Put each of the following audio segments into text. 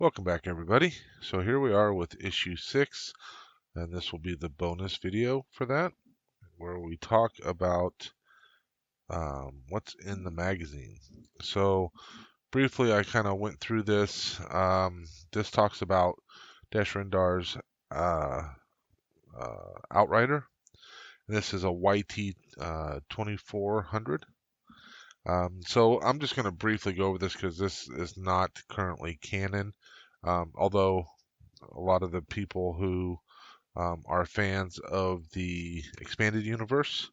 Welcome back, everybody. So here we are with issue 6, and this will be the bonus video for that, where we talk about what's in the magazine. So briefly, I kind of went through this. This talks about Dash Rendar's uh, Outrider. This is a YT 2400. So I'm just going to briefly go over this because this is not currently canon, although a lot of the people who are fans of the expanded universe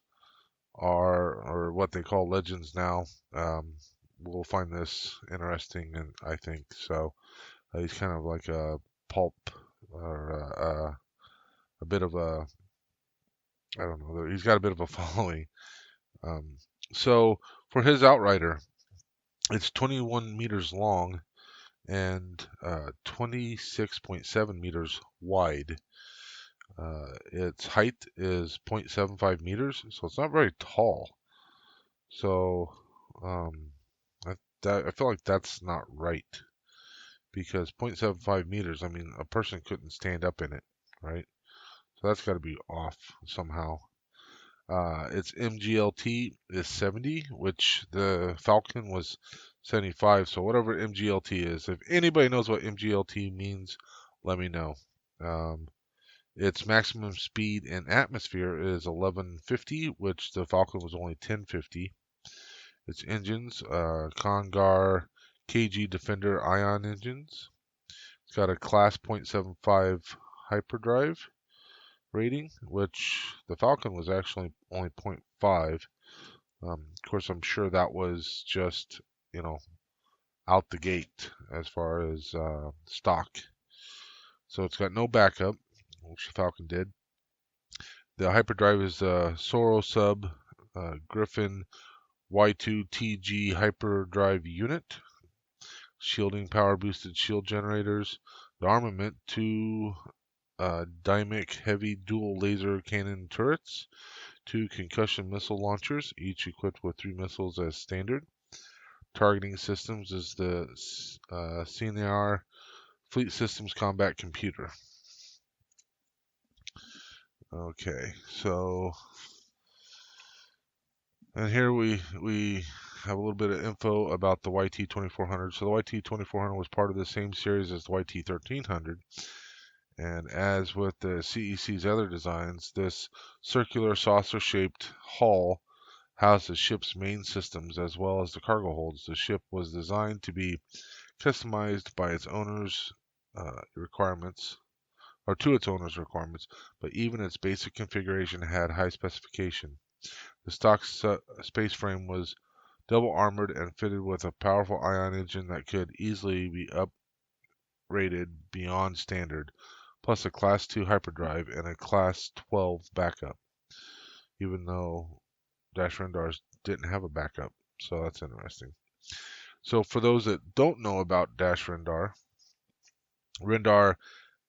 or what they call legends now. Will find this interesting, and I think so. He's kind of like a pulp or a bit of a I don't know. He's got a bit of a following. Um, so for his Outrider, it's 21 meters long and 26.7 meters wide. Its height is 0.75 meters, so it's not very tall. So um, I feel like that's not right because 0.75 meters, I mean, a person couldn't stand up in it, right? So that's got to be off somehow. Its MGLT is 70, which the Falcon was 75. So whatever MGLT is, if anybody knows what MGLT means, let me know. Um, Its maximum speed in atmosphere is 1150, which the Falcon was only 1050. Its engines, Congar KG Defender Ion engines. It's got a Class .75 hyperdrive rating, which the Falcon was actually only .5. Of course, I'm sure that was just, you know, out the gate as far as stock. So it's got no backup, which the Falcon did. The hyperdrive is a Soro Sub Griffin Y2TG hyperdrive unit. Shielding power boosted shield generators. The armament, two Dymic heavy dual laser cannon turrets, two concussion missile launchers, each equipped with 3 missiles as standard. Targeting systems is the CNR Fleet Systems Combat Computer. Okay, so and here we have a little bit of info about the YT 2400. So the YT 2400 was part of the same series as the YT 1300. And as with the CEC's other designs, this circular saucer-shaped hull housed the ship's main systems as well as the cargo holds. The ship was designed to be customized by its owner's requirements, or to its owner's requirements, but even its basic configuration had high specification. The stock space frame was double armored and fitted with a powerful ion engine that could easily be uprated beyond standard, plus a Class 2 hyperdrive and a Class 12 backup, even though Dash Rendar's didn't have a backup. So that's interesting. So for those that don't know about Dash Rendar, Rendar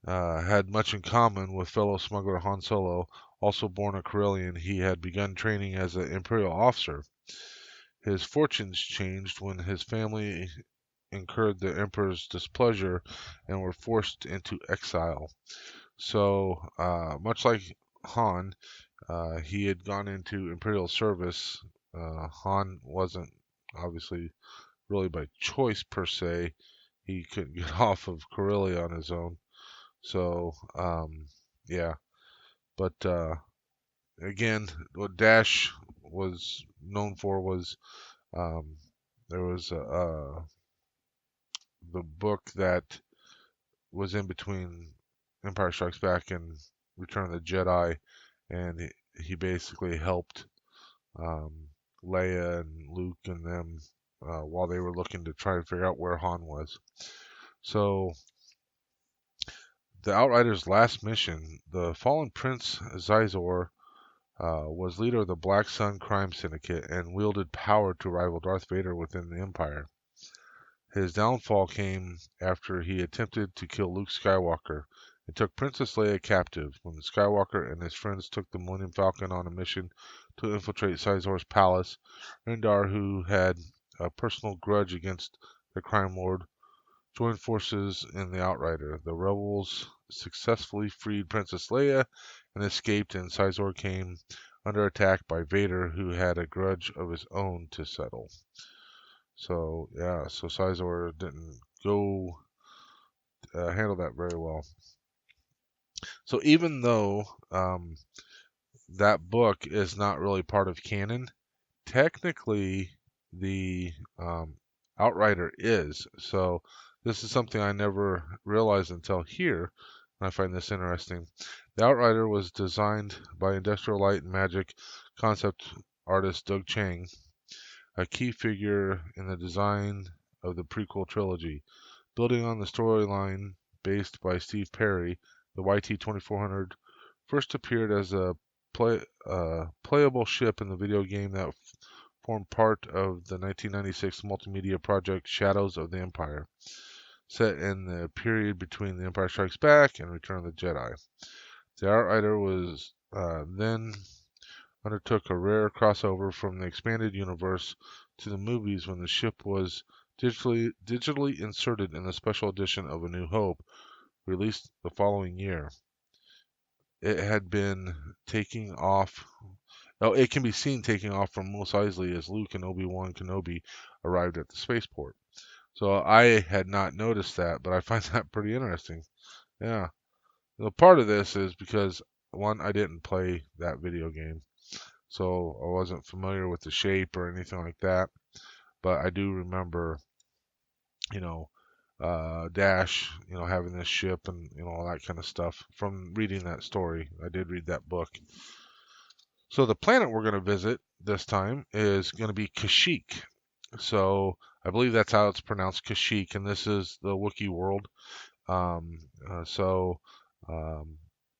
had much in common with fellow smuggler Han Solo. Also born a Corellian, he had begun training as an Imperial officer. His fortunes changed when his family incurred the Emperor's displeasure and were forced into exile. So, much like Han, he had gone into Imperial service. Han wasn't obviously really by choice per se. He couldn't get off of Corellia on his own. So, yeah. But again, what Dash was known for was um, there was the book that was in between Empire Strikes Back and Return of the Jedi, and he basically helped um, Leia and Luke and them while they were looking to try to figure out where Han was. So the Outrider's last mission, the fallen Prince Xizor was leader of the Black Sun crime syndicate and wielded power to rival Darth Vader within the Empire. His downfall came after he attempted to kill Luke Skywalker and took Princess Leia captive. When Skywalker and his friends took the Millennium Falcon on a mission to infiltrate Xizor's palace, Rendar, who had a personal grudge against the crime lord, joined forces in the Outrider. The rebels successfully freed Princess Leia and escaped, and Sizor came under attack by Vader, who had a grudge of his own to settle. So yeah, so Sizor didn't go handle that very well. So even though that book is not really part of canon, technically the Outrider is. So this is something I never realized until here, and I find this interesting. The Outrider was designed by Industrial Light and Magic concept artist Doug Chang, a key figure in the design of the prequel trilogy. Building on the storyline based by Steve Perry, the YT-2400 first appeared as a playable ship in the video game that formed part of the 1996 multimedia project Shadows of the Empire, set in the period between The Empire Strikes Back and Return of the Jedi. The Outrider was then undertook a rare crossover from the expanded universe to the movies when the ship was digitally inserted in the special edition of A New Hope, released the following year. It had been taking off. Oh, it can be seen taking off from Mos Eisley as Luke and Obi-Wan Kenobi arrived at the spaceport. So I had not noticed that, but I find that pretty interesting. Yeah. Part of this is because, one, I didn't play that video game, so I wasn't familiar with the shape or anything like that. But I do remember, you know, Dash, having this ship and all that kind of stuff from reading that story. I did read that book. So the planet we're going to visit this time is going to be Kashyyyk. So I believe that's how it's pronounced, Kashyyyk, and this is the Wookiee world. So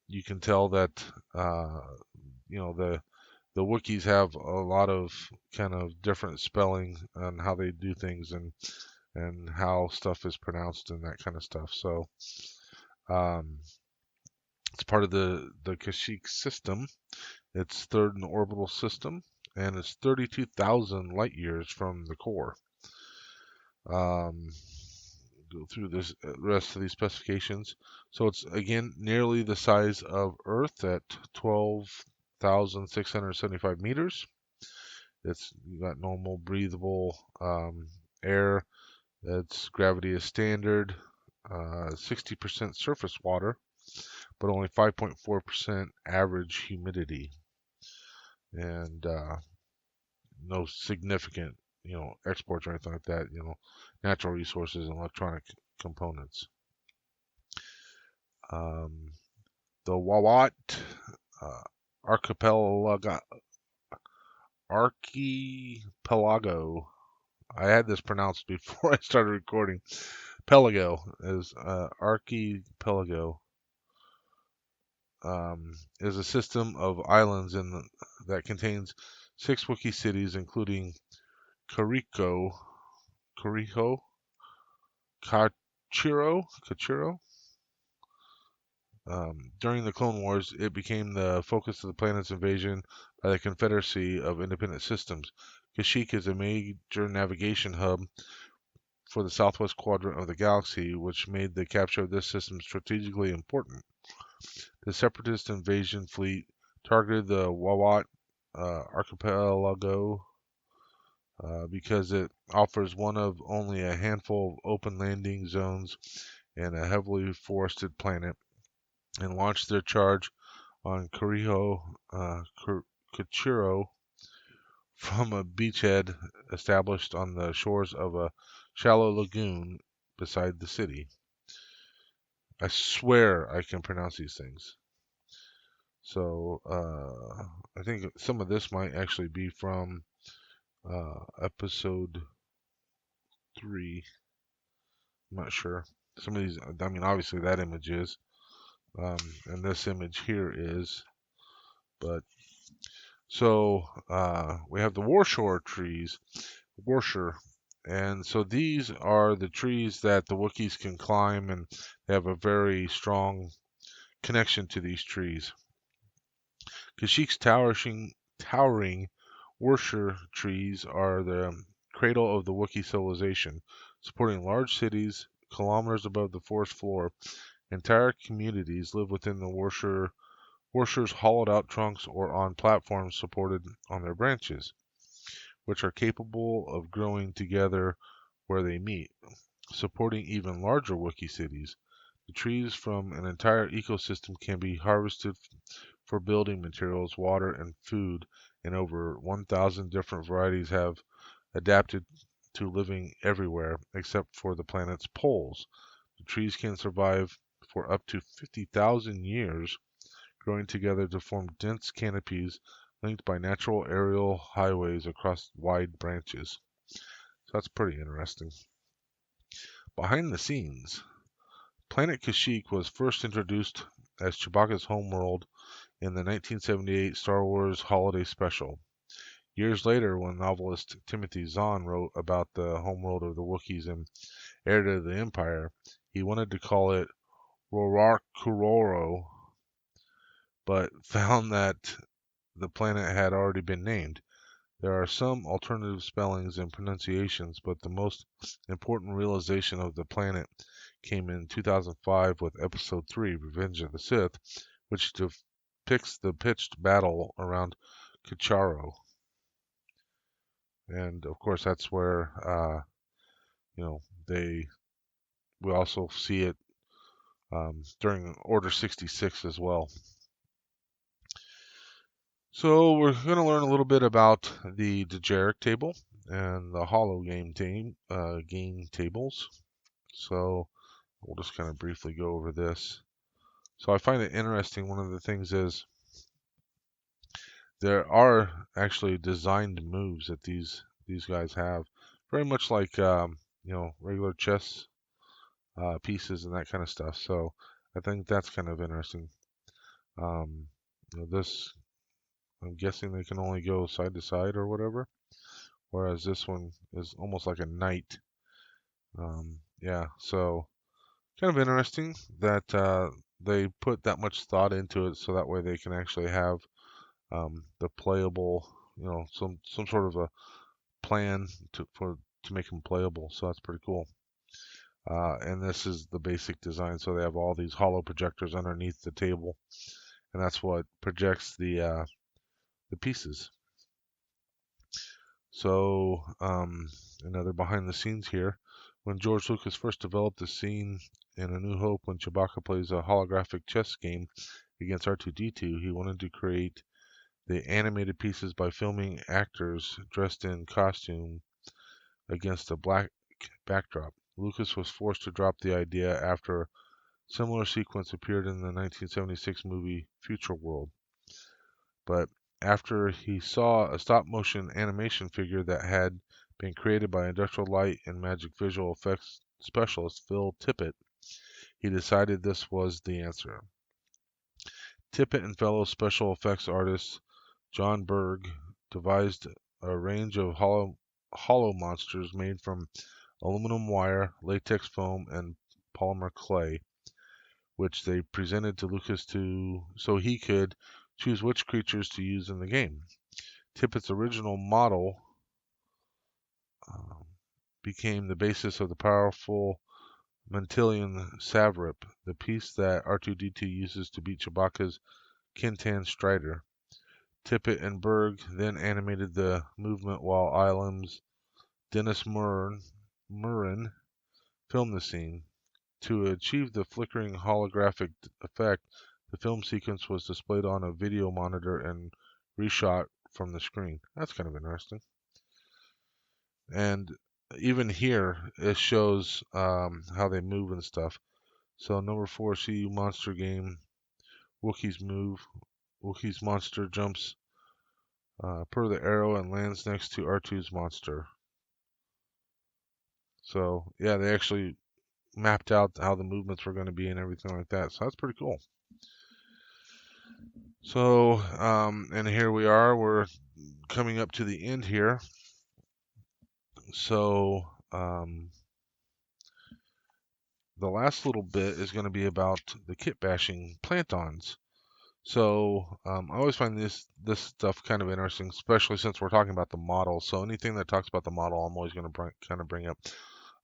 you can tell that the Wookiees have a lot of kind of different spelling on how they do things and how stuff is pronounced and that kind of stuff. So it's part of the Kashyyyk system. It's third in the orbital system, and it's 32,000 light years from the core. Go through this rest of these specifications. So it's again nearly the size of Earth at 12,675 meters. It's got normal breathable air. Its gravity is standard. 60% surface water, but only 5.4% average humidity, and no significant exports or anything like that. Natural resources and electronic components. The Wawat archipelago. I had this pronounced before I started recording. Pelago is archipelago. Is a system of islands that contains 6 Wookiee cities, including Kariho, Kachiro. During the Clone Wars, it became the focus of the planet's invasion by the Confederacy of Independent Systems. Kashyyyk is a major navigation hub for the southwest quadrant of the galaxy, which made the capture of this system strategically important. The Separatist invasion fleet targeted the Wawat archipelago because it offers one of only a handful of open landing zones in a heavily forested planet, and launched their charge on Kachiro from a beachhead established on the shores of a shallow lagoon beside the city. I swear I can pronounce these things. So I think some of this might actually be from episode 3. I'm not sure. Some of these, I mean, obviously that image is, and this image here is, but so we have the Wroshyr Trees, Wroshyr, and so these are the trees that the Wookiees can climb, and they have a very strong connection to these trees. Kashyyyk's towering Wroshyr trees are the cradle of the Wookiee civilization, supporting large cities, kilometers above the forest floor. Entire communities live within the Wroshyr's hollowed-out trunks or on platforms supported on their branches, which are capable of growing together where they meet, supporting even larger Wookiee cities. The trees from an entire ecosystem can be harvested for building materials, water, and food, and over 1,000 different varieties have adapted to living everywhere except for the planet's poles. The trees can survive for up to 50,000 years, growing together to form dense canopies linked by natural aerial highways across wide branches. So that's pretty interesting. Behind the scenes, Planet Kashyyyk was first introduced as Chewbacca's homeworld in the 1978 Star Wars Holiday Special. Years later, when novelist Timothy Zahn wrote about the homeworld of the Wookiees in Heir to the Empire, he wanted to call it Rorarkuroro, but found that the planet had already been named. There are some alternative spellings and pronunciations, but the most important realization of the planet came in 2005 with Episode 3, Revenge of the Sith, which depicts the pitched battle around Kacharo. And of course, that's where we also see it during Order 66 as well. So we're going to learn a little bit about the DeAgostini table and the Hologame game tables. So we'll just kind of briefly go over this. So I find it interesting. One of the things is there are actually designed moves that these guys have, very much like regular chess pieces and that kind of stuff. So I think that's kind of interesting. This, I'm guessing they can only go side to side or whatever, whereas this one is almost like a knight. Yeah, so kind of interesting that they put that much thought into it, so that way they can actually have the playable, some sort of a plan to make them playable. So that's pretty cool. And this is the basic design. So they have all these hollow projectors underneath the table, and that's what projects the pieces. So another behind the scenes here. When George Lucas first developed the scene in A New Hope, when Chewbacca plays a holographic chess game against R2-D2, he wanted to create the animated pieces by filming actors dressed in costume against a black backdrop. Lucas was forced to drop the idea after a similar sequence appeared in the 1976 movie Future World. But after he saw a stop-motion animation figure that had been created by industrial light and magic visual effects specialist Phil Tippett, he decided this was the answer. Tippett and fellow special effects artist John Berg devised a range of hollow monsters made from aluminum wire, latex foam, and polymer clay, which they presented to Lucas so he could choose which creatures to use in the game. Tippett's original model became the basis of the powerful Mantilian Savrip, the piece that R2-D2 uses to beat Chewbacca's Kintan Strider. Tippett and Berg then animated the movement while ILM's Dennis Murin filmed the scene. To achieve the flickering holographic effect, the film sequence was displayed on a video monitor and reshot from the screen. That's kind of interesting. And even here, it shows how they move and stuff. So number 4, CU monster game, Wookiees move. Wookiees monster jumps per the arrow and lands next to R2's monster. So yeah, they actually mapped out how the movements were going to be and everything like that. So that's pretty cool. So, and here we are. We're coming up to the end here. So, the last little bit is going to be about the kitbashing plantons. So, I always find this stuff kind of interesting, especially since we're talking about the model. So anything that talks about the model, I'm always going to kind of bring up.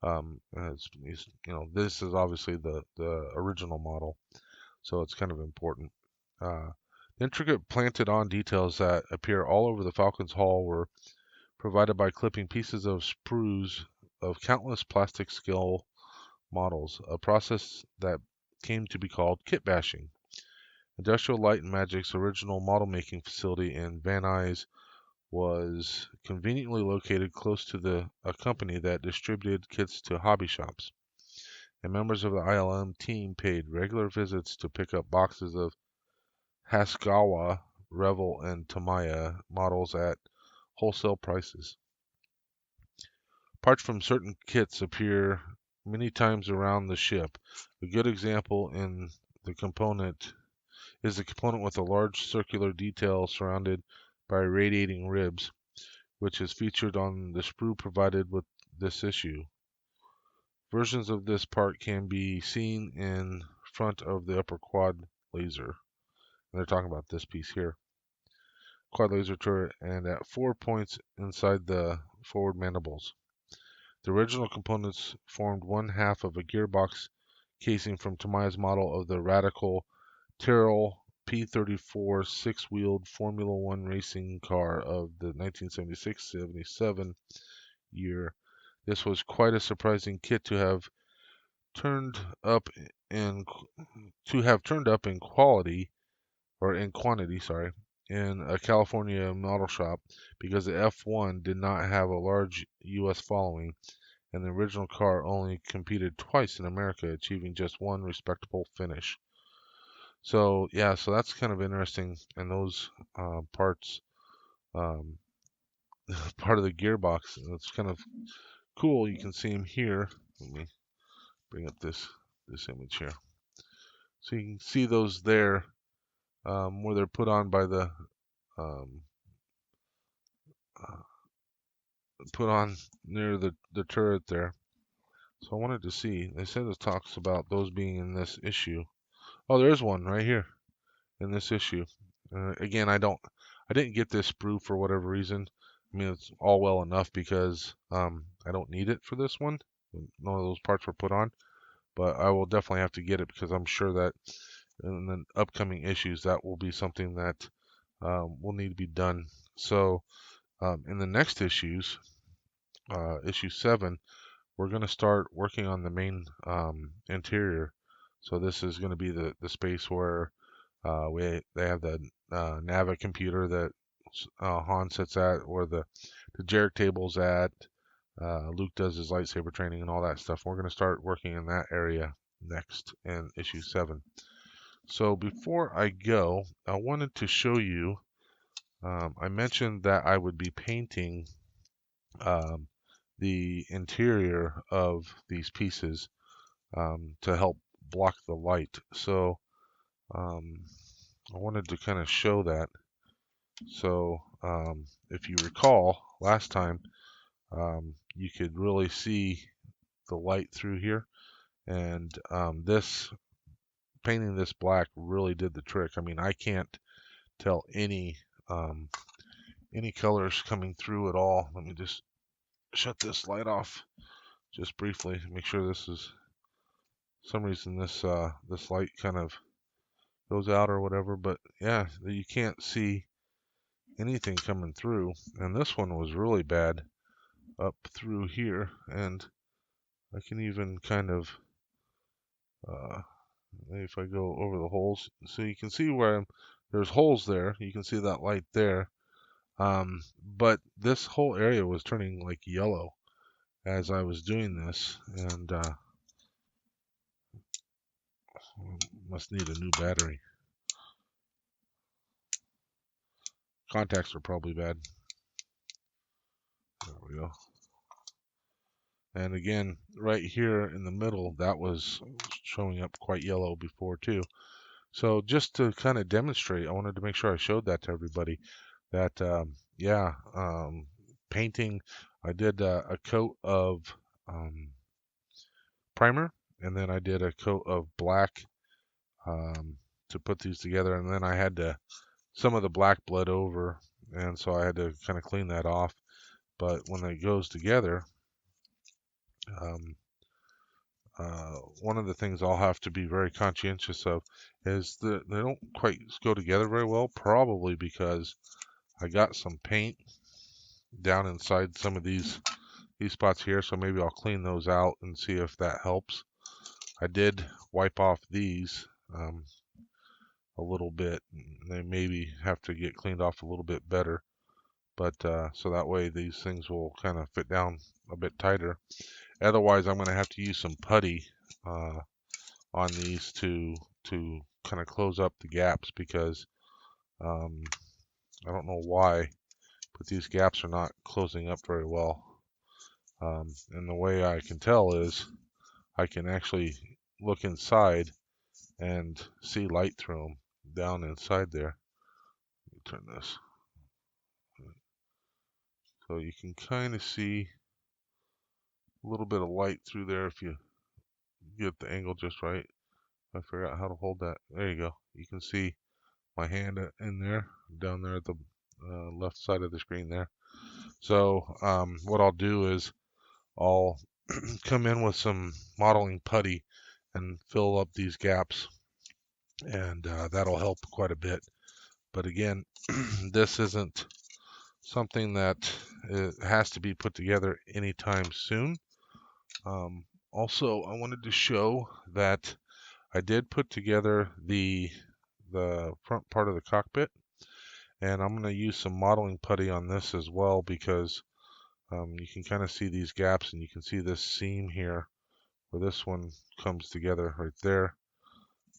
This is obviously the original model, so it's kind of important. The intricate planted-on details that appear all over the Falcon's hull were provided by clipping pieces of sprues of countless plastic scale models, a process that came to be called kitbashing. Industrial Light and Magic's original model-making facility in Van Nuys was conveniently located close to a company that distributed kits to hobby shops, and members of the ILM team paid regular visits to pick up boxes of Hasegawa, Revell, and Tamiya models at wholesale prices. Parts from certain kits appear many times around the ship. A good example the component is the component with a large circular detail surrounded by radiating ribs, which is featured on the sprue provided with this issue. Versions of this part can be seen in front of the upper quad laser. And they're talking about this piece here. Quad laser turret, and at 4 points inside the forward mandibles. The original components formed one half of a gearbox casing from Tamiya's model of the Radical Tyrrell P34 six-wheeled Formula One racing car of the 1976-77 year. This was quite a surprising kit to have turned up in quality or in quantity, in a California model shop because the F1 did not have a large U.S. following, and the original car only competed twice in America, achieving just one respectable finish. So yeah, so that's kind of interesting, and those parts, um, part of the gearbox, and it's kind of cool. You can see them here. Let me bring up this image here, so you can see those there, where they're put on by the um, put on near the turret there. So I wanted to see. They said it talks about those being in this issue. Oh, there's one right here in this issue. Again, I didn't get this sprue for whatever reason. I mean, it's all well enough because I don't need it for this one. None of those parts were put on, but I will definitely have to get it because I'm sure that in the upcoming issues that will be something that will need to be done. So in the next issues, issue 7, we're going to start working on the main interior. So this is going to be the space where they have the Nava computer that Han sits at, where the Jarek table's at. Luke does his lightsaber training and all that stuff. We're going to start working in that area next in issue 7. So before I go, I wanted to show you, I mentioned that I would be painting the interior of these pieces to help block the light. So I wanted to kind of show that. So if you recall, last time you could really see the light through here, and this painting this black really did the trick. I mean, I can't tell any colors coming through at all. Let me just shut this light off just briefly. Make sure this is, for some reason this light kind of goes out or whatever. But yeah, you can't see anything coming through, and this one was really bad up through here, and I can even kind of if I go over the holes, so you can see where there's holes there. You can see that light there. But this whole area was turning like yellow as I was doing this, and must need a new battery. Contacts are probably bad. There we go. And again, right here in the middle, that was showing up quite yellow before too. So just to kind of demonstrate, I wanted to make sure I showed that to everybody. That painting, I did a coat of primer, and then I did a coat of black to put these together, and then I had some of the black bled over, and so I had to kind of clean that off. But when it goes together, Um, One of the things I'll have to be very conscientious of is that they don't quite go together very well, probably because I got some paint down inside some of these spots here, so maybe I'll clean those out and see if that helps. I did wipe off these a little bit. They maybe have to get cleaned off a little bit better, but so that way these things will kind of fit down a bit tighter. Otherwise, I'm going to have to use some putty uh, on these to kind of close up the gaps because um, I don't know why, but these gaps are not closing up very well. And the way I can tell is I can actually look inside and see light through them down inside there. Let me turn this so you can kind of see a little bit of light through there if you get the angle just right. I figure out how to hold that. There you go. You can see my hand in there, down there at the left side of the screen there. So what I'll do is I'll come in with some modeling putty and fill up these gaps, and that'll help quite a bit. But again, this isn't something that has to be put together anytime soon. Also, I wanted to show that I did put together the front part of the cockpit, and I'm going to use some modeling putty on this as well because you can kind of see these gaps, and you can see this seam here where this one comes together right there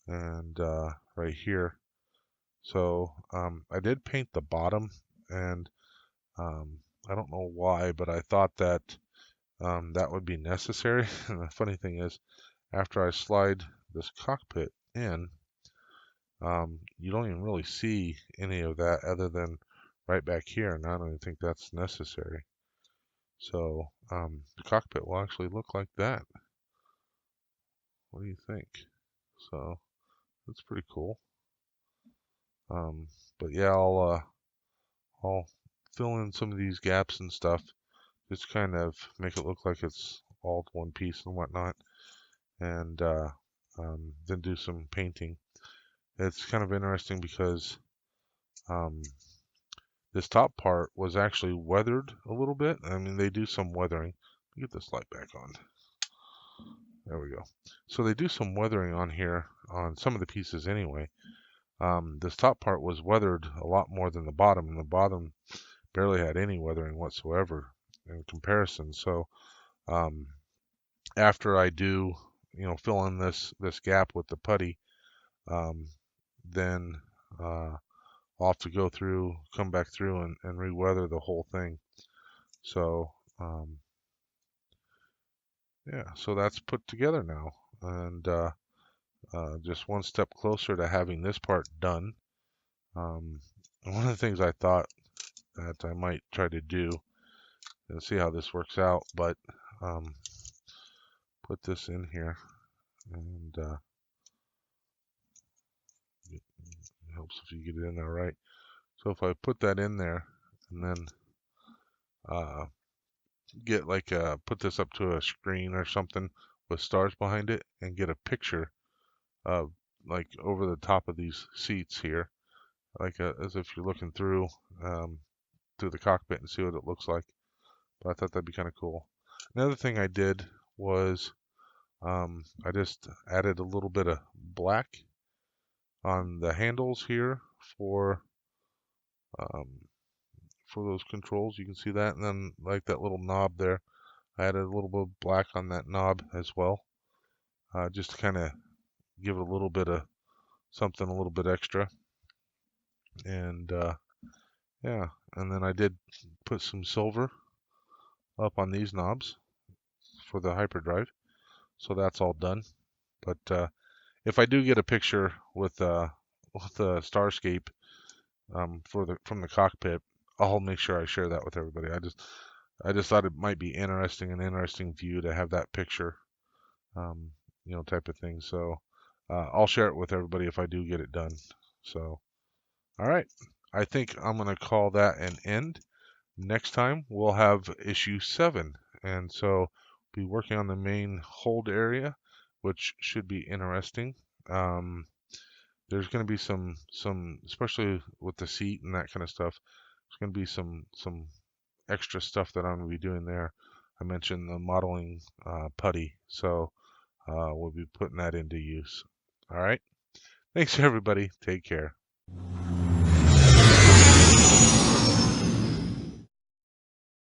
and right here. So I did paint the bottom, and I don't know why, but I thought that that would be necessary. And the funny thing is, after I slide this cockpit in, you don't even really see any of that other than right back here, and I don't even think that's necessary. So the cockpit will actually look like that. What do you think? So that's pretty cool. Um, but yeah, I'll fill in some of these gaps and stuff, just kind of make it look like it's all one piece and whatnot, and then do some painting. It's kind of interesting because um, this top part was actually weathered a little bit. I mean, they do some weathering. Get this light back on. There we go. So they do some weathering on here on some of the pieces anyway. This top part was weathered a lot more than the bottom, and the bottom barely had any weathering whatsoever in comparison. So um, after I do, fill in this gap with the putty, um, then I'll have to go through, come back through, and re-weather the whole thing. So yeah, so that's put together now, and just one step closer to having this part done. And one of the things I thought that I might try to do and see how this works out, but put this in here, and it helps if you get it in there right. So if I put that in there, and then uh, get like put this up to a screen or something with stars behind it, and get a picture of like over the top of these seats here, like as if you're looking um, through the cockpit and see what it looks like. But I thought that'd be kind of cool. Another thing I did was I just added a little bit of black on the handles here for um, for those controls. You can see that, and then like that little knob there, I added a little bit of black on that knob as well, just to kind of give it a little bit of something a little bit extra. And yeah, and then I did put some silver up on these knobs for the hyperdrive, so that's all done. But if I do get a picture with the Starscape from the cockpit, I'll make sure I share that with everybody. I just thought it might be an interesting view to have that picture, um, type of thing. So I'll share it with everybody if I do get it done. So all right, I think I'm gonna call that an end. Next time we'll have issue 7, and so be working on the main hold area, which should be interesting. There's going to be some, especially with the seat and that kind of stuff. There's going to be some extra stuff that I'm going to be doing there. I mentioned the modeling putty, so we'll be putting that into use. All right. Thanks, everybody. Take care.